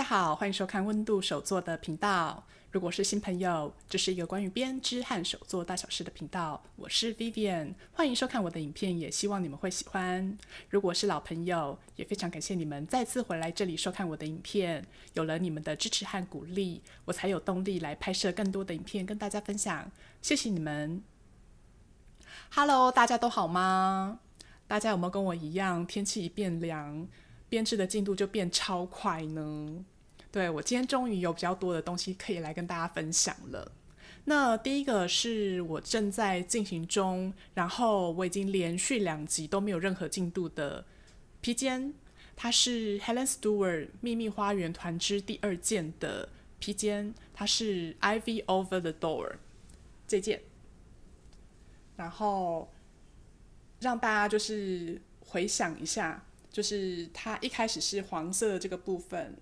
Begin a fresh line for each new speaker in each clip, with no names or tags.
好，欢迎收看温度手作的频道。如果是新朋友，这是一个关于编织和手作大小事的频道。我是 Vivian， 欢迎收看我的影片，也希望你们会喜欢。如果是老朋友，也非常感谢你们再次回来这里收看我的影片。有了你们的支持和鼓励，我才有动力来拍摄更多的影片跟大家分享。谢谢你们。Hello， 大家都好吗？大家有没有跟我一样，天气一变凉，编织的进度就变超快呢？对，我今天终于有比较多的东西可以来跟大家分享了。那第一个是我正在进行中，然后我已经连续2集都没有任何进度的披肩，它是 Helen Stewart 秘密花园团织第2件的披肩，它是 Ivy Over the Door 这件，然后让大家就是回想一下，就是它一开始是黄色的这个部分，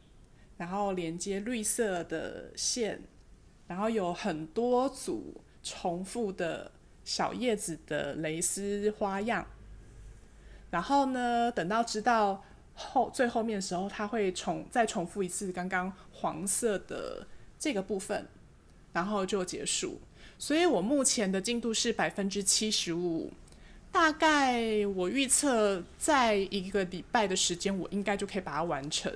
然后连接绿色的线，然后有很多组重复的小叶子的蕾丝花样，然后呢，等到知道最后面的时候，它会再重复一次刚刚黄色的这个部分，然后就结束。所以我目前的进度是75%，大概我预测在1个礼拜的时间，我应该就可以把它完成。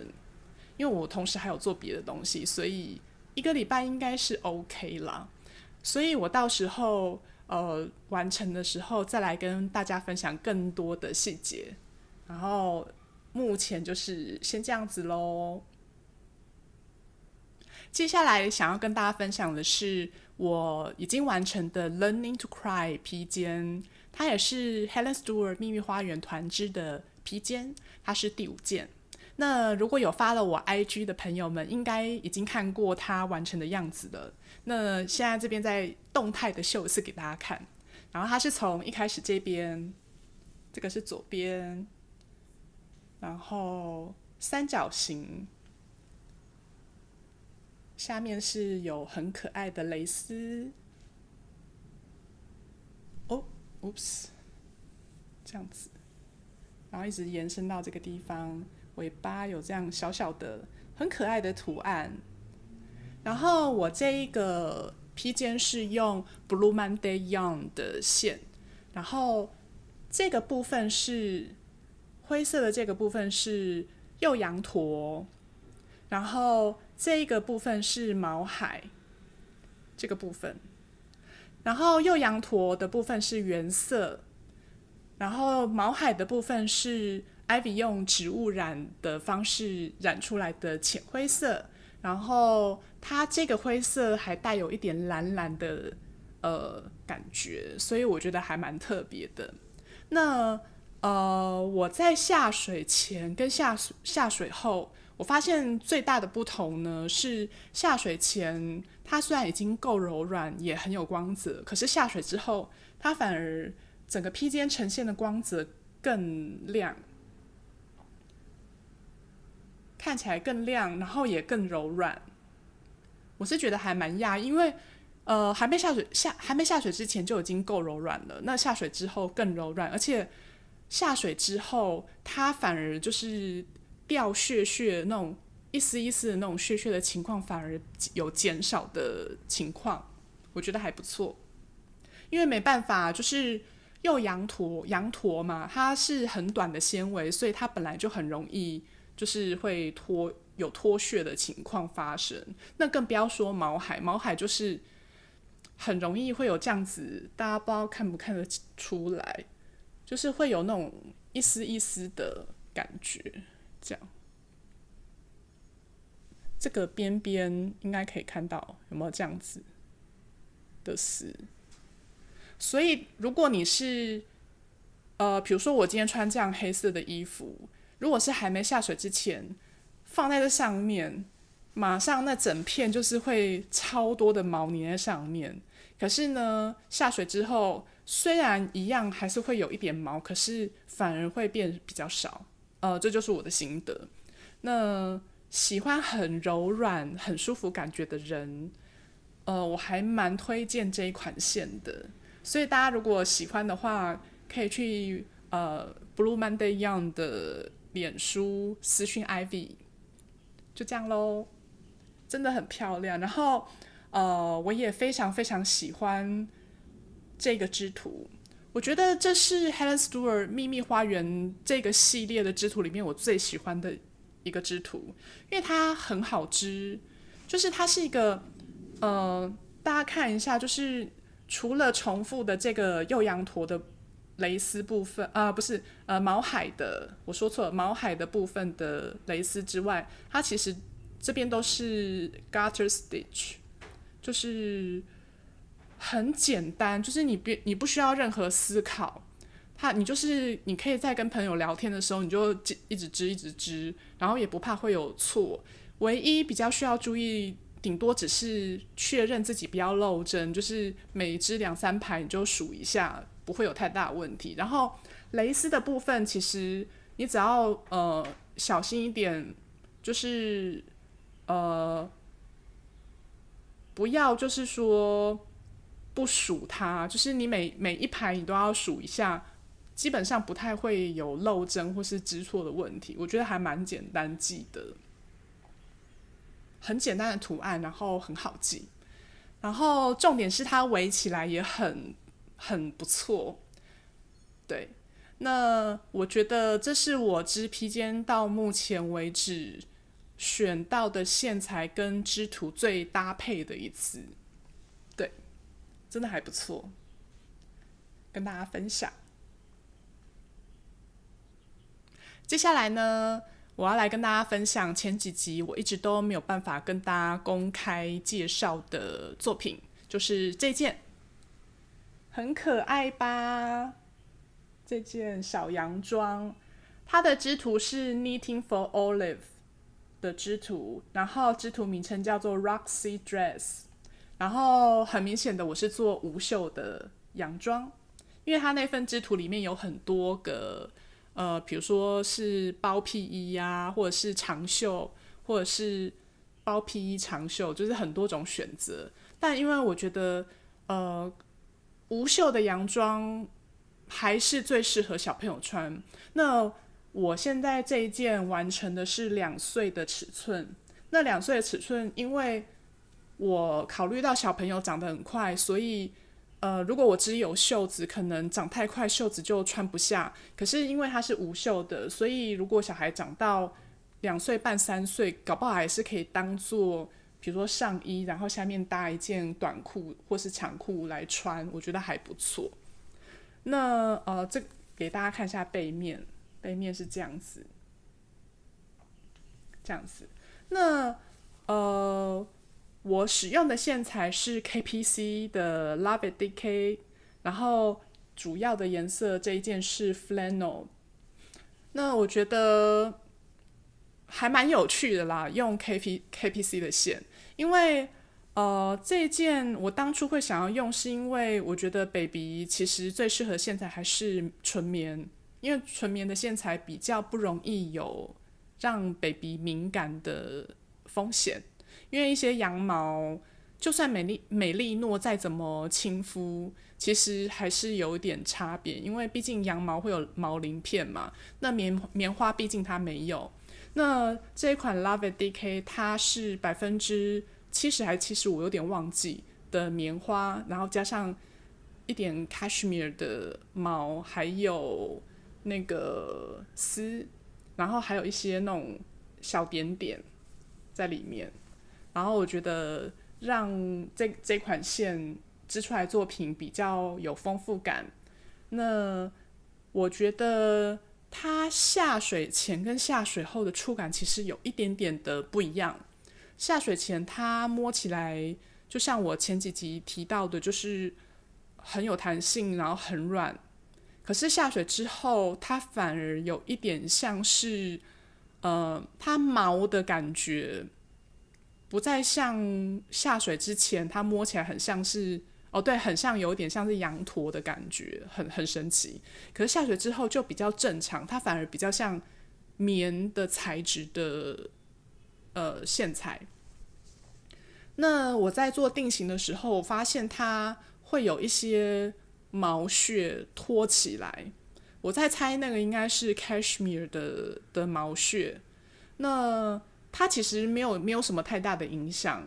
因为我同时还有做别的东西，所以1个礼拜应该是 OK 啦。所以我到时候完成的时候再来跟大家分享更多的细节。然后目前就是先这样子咯。接下来想要跟大家分享的是我已经完成的 Learning to Cry 披肩，它也是 Helen Stewart 秘密花园团织的披肩，它是第5件。那如果有发了我 IG 的朋友们，应该已经看过它完成的样子了。那现在这边再动态的秀一次给大家看。然后它是从一开始这边，这个是左边，然后三角形，下面是有很可爱的蕾丝。哦 ，oops， 这样子，然后一直延伸到这个地方。尾巴有这样小小的很可爱的图案，然后我这一个披肩是用 Blue Monday Yarn 的线，然后这个部分是灰色的，这个部分是幼羊驼，然后这一个部分是毛海这个部分，然后幼羊驼的部分是原色，然后毛海的部分是Ivy 用植物染的方式染出来的浅灰色，然后它这个灰色还带有一点蓝蓝的感觉，所以我觉得还蛮特别的。那我在下水前跟下水后，我发现最大的不同呢是下水前它虽然已经够柔软，也很有光泽，可是下水之后，它反而整个披肩呈现的光泽更亮。看起来更亮，然后也更柔软。我是觉得还蛮讶异，因为还没下水之前就已经够柔软了，那下水之后更柔软，而且下水之后它反而就是掉屑那种一丝一丝的那种屑的情况反而有减少的情况，我觉得还不错。因为没办法，就是羊驼嘛，它是很短的纤维，所以它本来就很容易就是会有脱屑的情况发生，那更不要说毛海就是很容易会有这样子，大家不知道看不看得出来，就是会有那种一丝一丝的感觉，这样。这个边边应该可以看到有没有这样子的丝，所以如果你是比如说我今天穿这样黑色的衣服，如果是还没下水之前放在这上面，马上那整片就是会超多的毛粘在上面。可是呢，下水之后虽然一样还是会有一点毛，可是反而会变比较少。这就是我的心得。那喜欢很柔软、很舒服感觉的人，我还蛮推荐这一款线的。所以大家如果喜欢的话，可以去Blue Monday Yarn 的脸书私讯 Ivy，就这样咯，真的很漂亮。然后我也非常非常喜欢这个织图，我觉得这是 Helen Stewart 秘密花园这个系列的织图里面我最喜欢的一个织图，因为它很好织，就是它是一个大家看一下，就是除了重复的这个幼羊驼的蕾丝部分，不是毛海的，我说错了，毛海的部分的蕾丝之外，它其实这边都是 garter stitch， 就是很简单，就是你不需要任何思考，你就是你可以在跟朋友聊天的时候，你就一直织一直织，然后也不怕会有错。唯一比较需要注意，顶多只是确认自己不要漏针，就是每织2-3排你就数一下，不会有太大的问题。然后蕾丝的部分，其实你只要小心一点，就是不要就是说不数它，就是你每一排你都要数一下，基本上不太会有漏针或是织错的问题。我觉得还蛮简单记的，很简单的图案，然后很好记。然后重点是它围起来也很不错，对。那我觉得这是我织披肩到目前为止选到的线材跟织图最搭配的一次，对，真的还不错，跟大家分享。接下来呢，我要来跟大家分享前几集我一直都没有办法跟大家公开介绍的作品，就是这件，很可爱吧？这件小洋装，它的织图是 Knitting for Olive 的织图，然后织图名称叫做 Roxy Dress， 然后很明显的我是做无袖的洋装，因为它那份织图里面有很多个比如说是包屁衣啊，或者是长袖，或者是包屁衣长袖，就是很多种选择。但因为我觉得无袖的洋装还是最适合小朋友穿。那我现在这一件完成的是2岁的尺寸，那2岁的尺寸，因为我考虑到小朋友长得很快，所以如果我只有袖子，可能长太快，袖子就穿不下。可是因为它是无袖的，所以如果小孩长到2岁半、3岁，搞不好还是可以当做，比如说上衣，然后下面搭一件短裤或是长裤来穿，我觉得还不错。那这给大家看一下背面，背面是这样子，这样子。那我使用的线材是 KPC 的 Love It DK， 然后主要的颜色这一件是 Flannel。那我觉得还蛮有趣的啦，用 KPC 的线，因为这一件我当初会想要用，是因为我觉得 baby 其实最适合线材还是纯棉，因为纯棉的线材比较不容易有让 baby 敏感的风险，因为一些羊毛就算美丽诺再怎么亲肤，其实还是有一点差别，因为毕竟羊毛会有毛鳞片嘛，那棉花毕竟它没有。那这一款 Love It DK 它是70%还是75%，有点忘记的棉花，然后加上一点 cashmere 的毛，还有那个丝，然后还有一些那种小点点在里面。然后我觉得让这款线织出来作品比较有丰富感。那我觉得它下水前跟下水后的触感其实有一点点的不一样。下水前它摸起来就像我前几集提到的，就是很有弹性，然后很软。可是下水之后，它反而有一点像是它毛的感觉，不再像下水之前它摸起来很像是对，很像有点像是羊驼的感觉，很神奇。可是下水之后就比较正常，它反而比较像棉的材质的线材。那我在做定型的时候，我发现它会有一些毛屑拖起来，我在猜那个应该是 cashmere 的毛屑。那它其实没有什么太大的影响，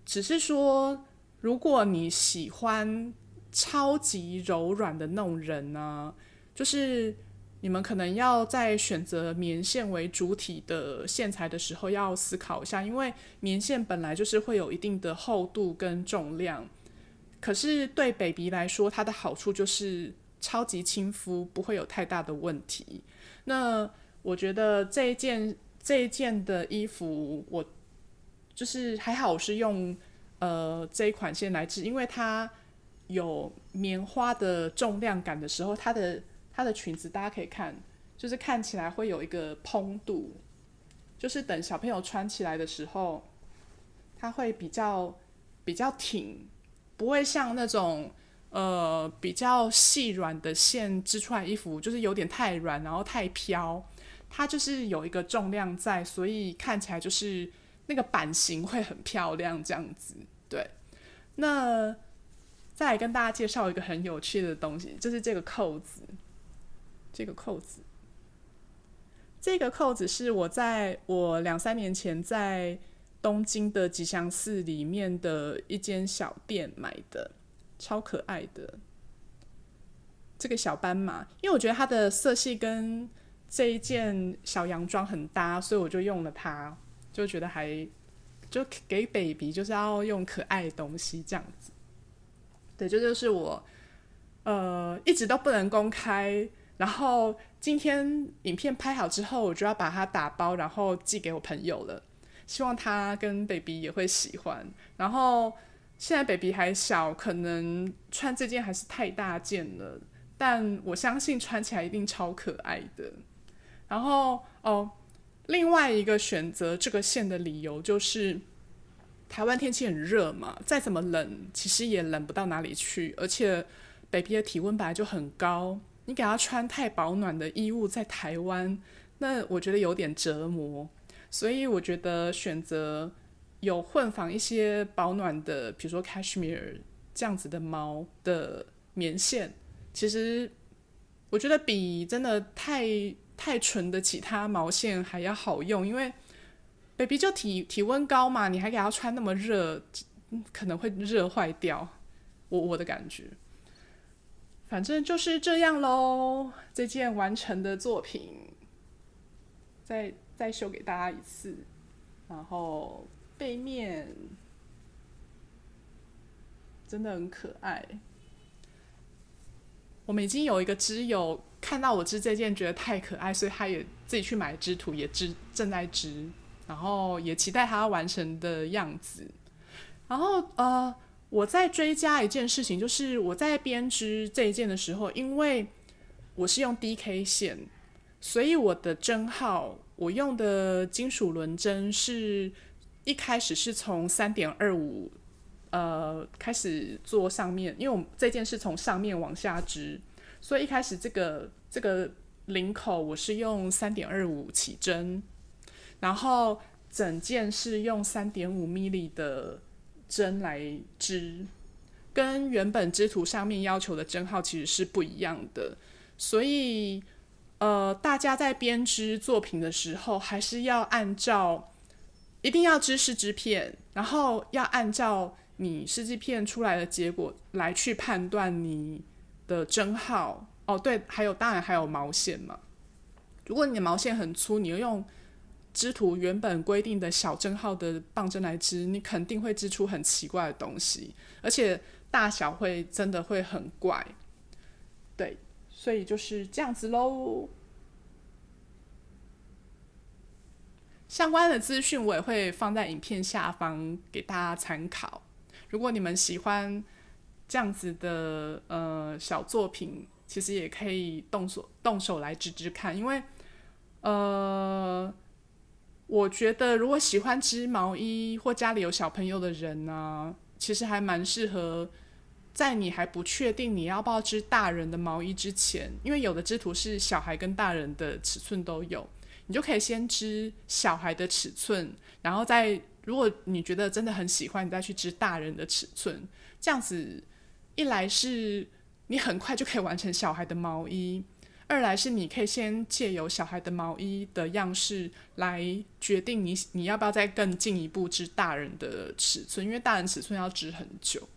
只是说如果你喜欢超级柔软的那种人呢，就是你们可能要在选择棉线为主体的线材的时候要思考一下，因为棉线本来就是会有一定的厚度跟重量，可是对 baby 来说，它的好处就是超级亲肤，不会有太大的问题。那我觉得这一件的衣服，我就是还好我是用这一款线来织，因为它有棉花的重量感的时候，它的裙子大家可以看，就是看起来会有一个蓬度，就是等小朋友穿起来的时候，它会比较挺，不会像那种比较细软的线织出来的衣服，就是有点太软，然后太飘。它就是有一个重量在，所以看起来就是那个版型会很漂亮这样子。对，那再来跟大家介绍一个很有趣的东西，就是这个扣子。这个扣子是我2、3年前在东京的吉祥寺里面的一间小店买的，超可爱的这个小斑马，因为我觉得它的色系跟这一件小洋装很搭，所以我就用了它，就觉得就给 baby 就是要用可爱的东西这样子。对，这就是我一直都不能公开，然后今天影片拍好之后，我就要把它打包，然后寄给我朋友了。希望他跟 baby 也会喜欢。然后现在 baby 还小，可能穿这件还是太大件了，但我相信穿起来一定超可爱的。然后另外一个选择这个线的理由就是，台湾天气很热嘛，再怎么冷，其实也冷不到哪里去，而且 baby 的体温本来就很高，你给他穿太保暖的衣物，在台湾，那我觉得有点折磨。所以我觉得选择有混纺一些保暖的，比如说 cashmere 这样子的毛的棉线，其实我觉得比真的太纯的其他毛线还要好用，因为 baby 就体温高嘛，你还给他穿那么热，可能会热坏掉，我的感觉。反正就是这样咯，这件完成的作品，再秀给大家一次。然后背面真的很可爱。我们已经有一个织友看到我织这件觉得太可爱，所以他也自己去买织图，也正在织，然后也期待他完成的样子。然后我在追加一件事情，就是我在编织这一件的时候，因为我是用 DK 线，所以我的针号我用的金属轮针是一开始是从3.25开始做上面，因为我们这件是从上面往下织，所以一开始这个领口我是用3.25起针，然后整件是用3.5mm的针来织，跟原本织图上面要求的针号其实是不一样的，所以大家在编织作品的时候，还是要按照一定要知识织片，然后要按照你设计片出来的结果来去判断你的针号。对，当然还有毛线嘛。如果你的毛线很粗，你用织图原本规定的小针号的棒针来织，你肯定会织出很奇怪的东西，而且大小真的会很怪。对，所以就是这样子咯。相关的资讯我也会放在影片下方给大家参考。如果你们喜欢这样子的小作品，其实也可以动手来织织看，因为我觉得如果喜欢织毛衣或家里有小朋友的人呢，其实还蛮适合在你还不确定你要不要织大人的毛衣之前，因为有的织图是小孩跟大人的尺寸都有，你就可以先织小孩的尺寸，然后如果你觉得真的很喜欢，你再去织大人的尺寸，这样子一来是你很快就可以完成小孩的毛衣，二来是你可以先借由小孩的毛衣的样式来决定你要不要再更进一步织大人的尺寸，因为大人尺寸要织很久，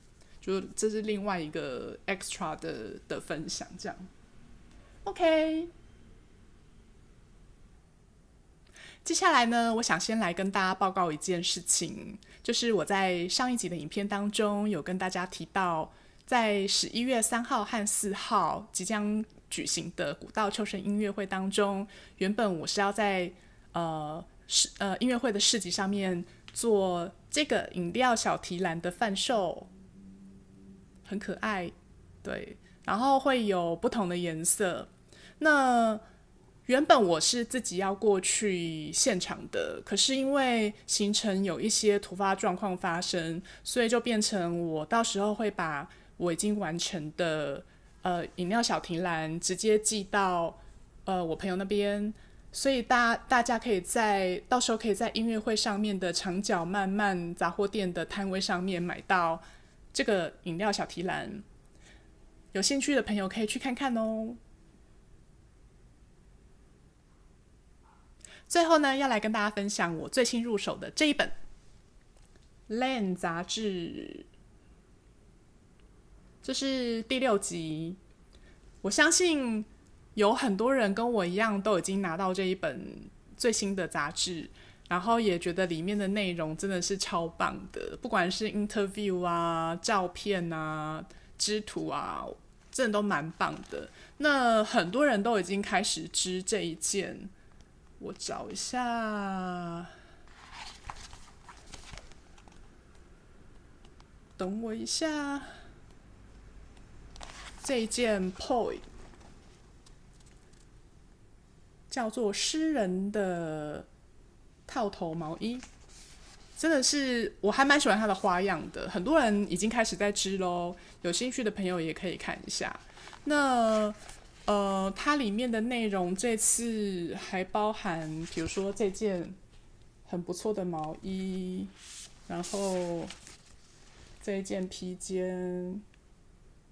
就这是另外一个 extra 的分享，这样 OK。接下来呢，我想先来跟大家报告一件事情，就是我在上一集的影片当中有跟大家提到，在11月3号和4号即将举行的古道秋神音乐会当中，原本我是要在音乐会的市集上面做这个饮料小提篮的贩售，很可爱，对，然后会有不同的颜色。那原本我是自己要过去现场的，可是因为行程有一些突发状况发生，所以就变成我到时候会把我已经完成的饮料小提篮直接寄到我朋友那边，所以大家可以到时候可以在音乐会上面的长角慢慢杂货店的摊位上面买到这个饮料小提篮，有兴趣的朋友可以去看看哦。最后呢，要来跟大家分享我最新入手的这一本《Lan》杂志，这是第6集。我相信有很多人跟我一样都已经拿到这一本最新的杂志，然后也觉得里面的内容真的是超棒的，不管是 interview 啊、照片啊、织图啊，真的都蛮棒的。那很多人都已经开始织这一件。我找一下，等我一下。这一件 POY 叫做诗人的套头毛衣，真的是我还蛮喜欢它的花样的，很多人已经开始在织咯，有兴趣的朋友也可以看一下。那它里面的内容这次还包含，比如说这件很不错的毛衣，然后这一件披肩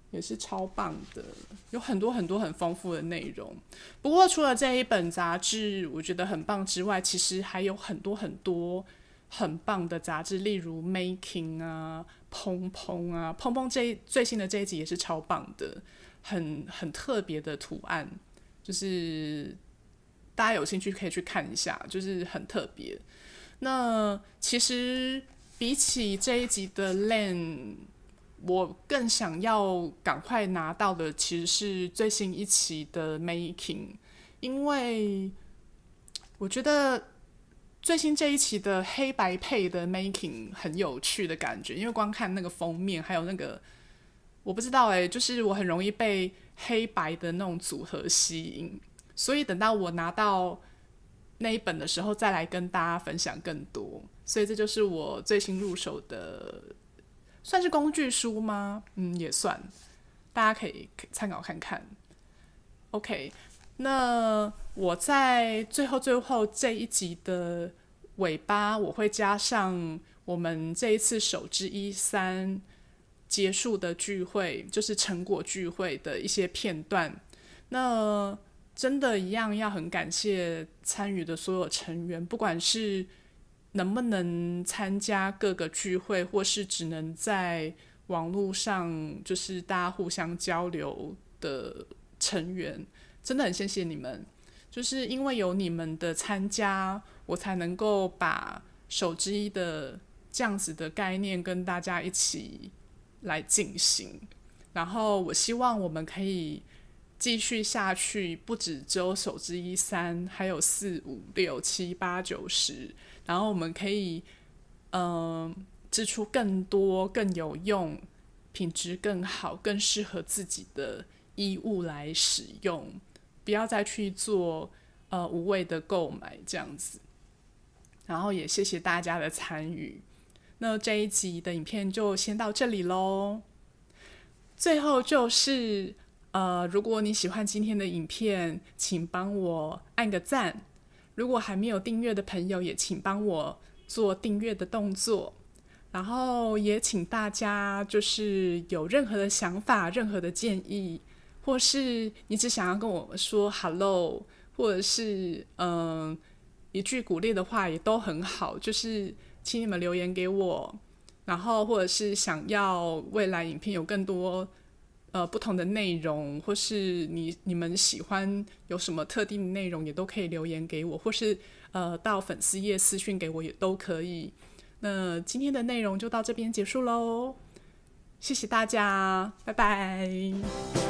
也是超棒的，有很多很多很丰富的内容。不过除了这一本杂志我觉得很棒之外，其实还有很多很多很棒的杂志，例如 Making 啊、砰砰啊，砰砰最新的这一集也是超棒的。很特别的图案，就是大家有兴趣可以去看一下，就是很特别。那其实比起这一集的 Lan， 我更想要赶快拿到的其实是最新一期的 Making， 因为我觉得最新这一期的黑白配的 Making 很有趣的感觉，因为光看那个封面还有那个。我不知道就是我很容易被黑白的那种组合吸引，所以等到我拿到那一本的时候再来跟大家分享更多。所以这就是我最新入手的，算是工具书吗？也算，大家可以参考看看。OK， 那我在最后这一集的尾巴，我会加上我们这一次手织13结束的聚会，就是成果聚会的一些片段。那真的一样要很感谢参与的所有成员，不管是能不能参加各个聚会，或是只能在网络上就是大家互相交流的成员，真的很谢谢你们。就是因为有你们的参加，我才能够把手织衣的这样子的概念跟大家一起来进行，然后我希望我们可以继续下去，不只只有手织衣3，还有4、5、6、7、8、9、10，然后我们可以织出更多、更有用、品质更好、更适合自己的衣物来使用，不要再去做无谓的购买这样子。然后也谢谢大家的参与。那这一集的影片就先到这里咯。最后就是如果你喜欢今天的影片，请帮我按个赞。如果还没有订阅的朋友，也请帮我做订阅的动作。然后也请大家就是有任何的想法、任何的建议，或是你只想要跟我说 hello， 或者是一句鼓励的话也都很好，就是请你们留言给我，然后或者是想要未来影片有更多不同的内容，或是你们喜欢有什么特定的内容，也都可以留言给我，或是到粉丝页私讯给我也都可以。那今天的内容就到这边结束喽，谢谢大家，拜拜。